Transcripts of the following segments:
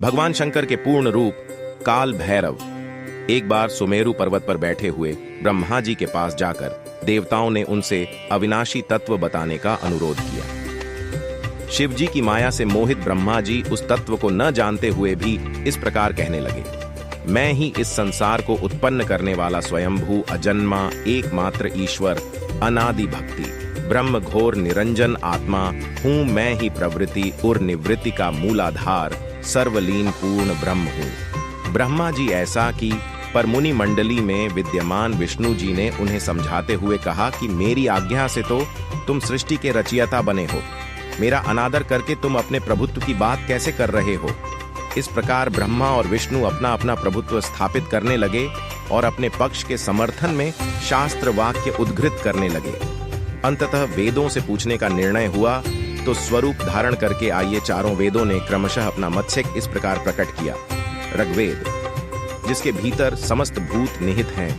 भगवान शंकर के पूर्ण रूप काल भैरव एक बार सुमेरु पर्वत पर बैठे हुए ब्रह्मा जी के पास जाकर देवताओं ने उनसे अविनाशी तत्व बताने का अनुरोध किया। शिव जी की माया से मोहित ब्रह्मा जी उस तत्व को न जानते हुए भी इस प्रकार कहने लगे, मैं ही इस संसार को उत्पन्न करने वाला स्वयंभू अजन्मा एकमात्र ईश्वर अनादि भक्ति ब्रह्म घोर निरंजन आत्मा हूं। मैं ही प्रवृत्ति और निवृत्ति का मूलाधार सर्वलीन पूर्ण ब्रह्म हूं। ब्रह्मा जी ऐसा कि पर मुनि मंडली में विद्यमान विष्णु जी ने उन्हें समझाते हुए कहा कि मेरी आज्ञा से तो तुम सृष्टि के रचयिता बने हो, मेरा अनादर करके तुम अपने प्रभुत्व की बात कैसे कर रहे हो। इस प्रकार ब्रह्मा और विष्णु अपना अपना प्रभुत्व स्थापित करने लगे और अपने पक्ष के समर्थन में शास्त्र वाक्य उद्घृत करने लगे। अंततः वेदों से पूछने का निर्णय हुआ तो स्वरूप धारण करके आइए चारों वेदों ने क्रमशः अपना मत्स्य इस प्रकार प्रकट किया। ऋग्वेद, जिसके भीतर समस्त भूत निहित हैं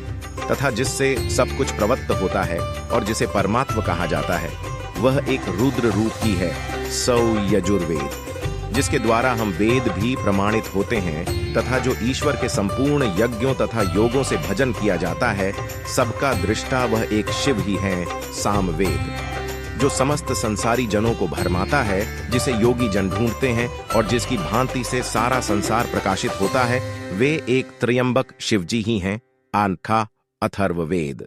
तथा जिससे सब कुछ प्रवत्त होता है और जिसे परमात्मा कहा जाता है, वह एक रुद्र रूप ही है। सौ यजुर्वेद, जिसके द्वारा हम वेद भी प्रमाणित होते हैं तथा जो ईश्वर के संपूर्ण यज्ञों तथा योगों से भजन किया जाता है, सबका दृष्टा वह एक शिव ही है। सामवेद, जो समस्त संसारी जनों को भरमाता है, जिसे योगी जन ढूंढते हैं और जिसकी भांति से सारा संसार प्रकाशित होता है, वे एक त्र्यंबक शिवजी ही हैं। आनखा अथर्ववेद,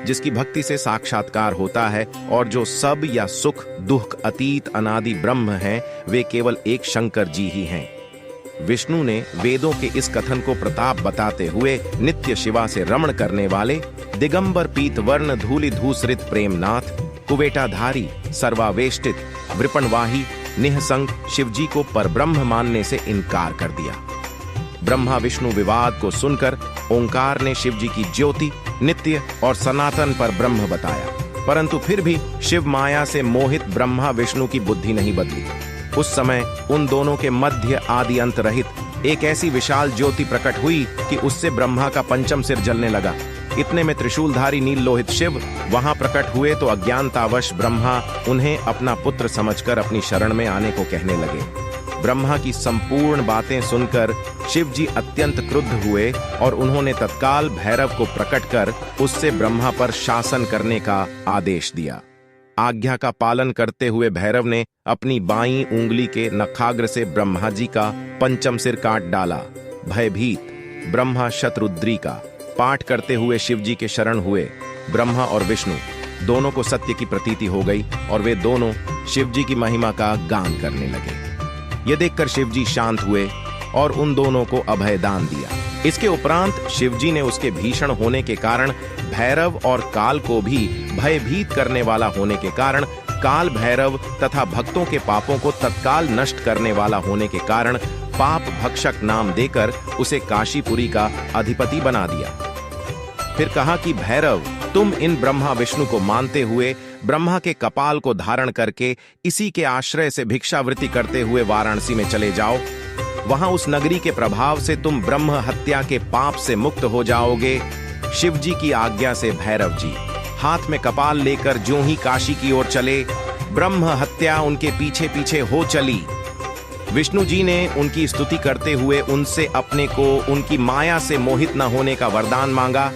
जिसकी भक्ति से साक्षात्कार होता है और जो सब या सुख दुख अतीत अनादि ब्रह्म हैं, वे केवल एक शंकर जी ही हैं। विष्णु ने वेदों के इस कथन को प्रताप बताते हुए नित्य शिवा से रमण करने वाले दिगंबर पीत वर्ण धूलि धूसरित प्रेमनाथ कुवेटाधारी सर्वावेष्टित वृपणवाही निहसंग शिवजी को परब्रह्म मानने से इनकार कर दिया। ब्रह्मा विष्णु विवाद को सुनकर ओंकार ने शिवजी की ज्योति नित्य और सनातन पर ब्रह्म बताया, परंतु फिर भी शिव माया से मोहित ब्रह्मा विष्णु की बुद्धि नहीं बदली। उस समय उन दोनों के मध्य आदि अंत रहित एक ऐसी विशाल ज्योति प्रकट हुई कि उससे ब्रह्मा का पंचम सिर जलने लगा। इतने में त्रिशूलधारी नील लोहित शिव वहां प्रकट हुए तो अज्ञानतावश ब्रह्मा उन्हें अपना पुत्र समझकर अपनी शरण में आने को कहने लगे। ब्रह्मा की संपूर्ण बातें सुनकर शिव जी अत्यंत क्रुद्ध हुए और उन्होंने तत्काल भैरव को प्रकट कर उससे ब्रह्मा पर शासन करने का आदेश दिया। आज्ञा का पालन करते हुए भैरव ने अपनी बाईं उंगली के नखाग्र से ब्रह्मा जी का पंचम सिर काट डाला। भयभीत ब्रह्मा शतरुद्री का पाठ करते हुए शिव जी के शरण हुए। ब्रह्मा और विष्णु दोनों को सत्य की प्रतीति हो गई और वे दोनों शिव जी की महिमा का गान करने लगे। यह देखकर शिव जी शांत हुए और उन दोनों को अभय दान दिया। इसके उपरांत शिव जी ने उसके भीषण होने के कारण भैरव और काल को भी भयभीत करने वाला होने के कारण काल भैरव तथा भक्तों के पापों को तत्काल नष्ट करने वाला होने के कारण पाप भक्षक नाम देकर उसे काशीपुरी का अधिपति बना दिया। फिर कहा कि भैरव, तुम इन ब्रह्मा विष्णु को मानते हुए ब्रह्मा के कपाल को धारण करके इसी के आश्रय से भिक्षावृत्ति करते हुए वाराणसी में चले जाओ। वहां उस नगरी के प्रभाव से तुम ब्रह्म हत्या के पाप से मुक्त हो जाओगे। शिव जी की आज्ञा से भैरव जी हाथ में कपाल लेकर ज्यों ही काशी की ओर चले, ब्रह्म हत्या उनके पीछे पीछे हो चली। विष्णु जी ने उनकी स्तुति करते हुए उनसे अपने को उनकी माया से मोहित न होने का वरदान मांगा।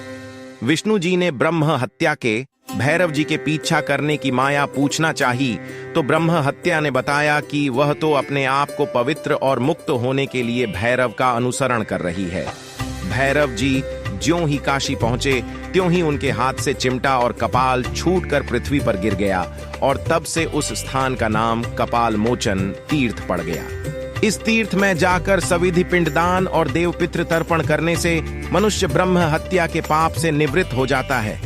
विष्णु जी ने ब्रह्म हत्या के भैरव जी के पीछा करने की माया पूछना चाही तो ब्रह्म हत्या ने बताया कि वह तो अपने आप को पवित्र और मुक्त होने के लिए भैरव का अनुसरण कर रही है। भैरव जी ज्यों ही काशी पहुंचे त्यों ही उनके हाथ से चिमटा और कपाल छूटकर पृथ्वी पर गिर गया और तब से उस स्थान का नाम कपाल मोचन तीर्थ पड़ गया। इस तीर्थ में जाकर सविधि पिंडदान और देव पितृ तर्पण करने से मनुष्य ब्रह्म हत्या के पाप से निवृत्त हो जाता है।